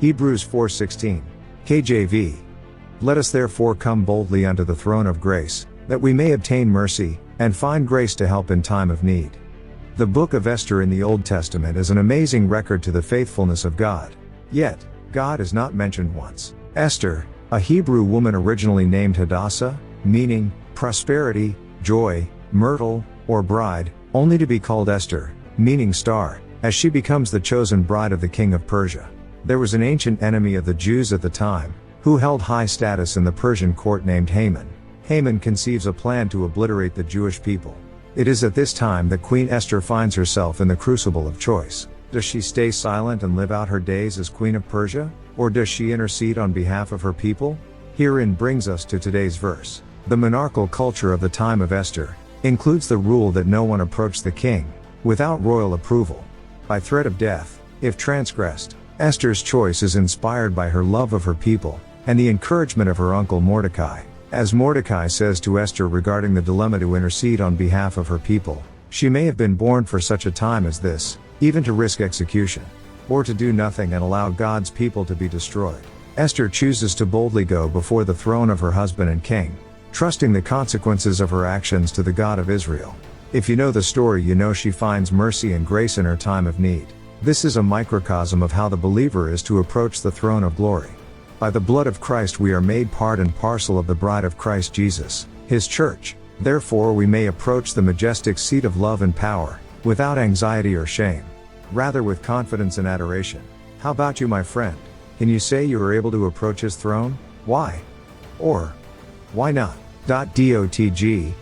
Hebrews 4:16. KJV. Let us therefore come boldly unto the throne of grace, that we may obtain mercy, and find grace to help in time of need. The book of Esther in the Old Testament is an amazing record to the faithfulness of God. Yet, God is not mentioned once. Esther, a Hebrew woman originally named Hadassah, meaning prosperity, joy, myrtle, or bride, only to be called Esther, meaning star, as she becomes the chosen bride of the king of Persia. There was an ancient enemy of the Jews at the time, who held high status in the Persian court named Haman. Haman conceives a plan to obliterate the Jewish people. It is at this time that Queen Esther finds herself in the crucible of choice. Does she stay silent and live out her days as Queen of Persia? Or does she intercede on behalf of her people? Herein brings us to today's verse. The monarchical culture of the time of Esther includes the rule that no one approach the king without royal approval, by threat of death, if transgressed. Esther's choice is inspired by her love of her people, and the encouragement of her uncle Mordecai. As Mordecai says to Esther regarding the dilemma to intercede on behalf of her people, she may have been born for such a time as this, even to risk execution, or to do nothing and allow God's people to be destroyed. Esther chooses to boldly go before the throne of her husband and king, trusting the consequences of her actions to the God of Israel. If you know the story, you know she finds mercy and grace in her time of need. This is a microcosm of how the believer is to approach the throne of glory. By the blood of Christ we are made part and parcel of the bride of Christ Jesus, his church. Therefore we may approach the majestic seat of love and power, without anxiety or shame, rather with confidence and adoration. How about you, my friend? Can you say you are able to approach his throne? Why? Or why not? .dotg@dhbclv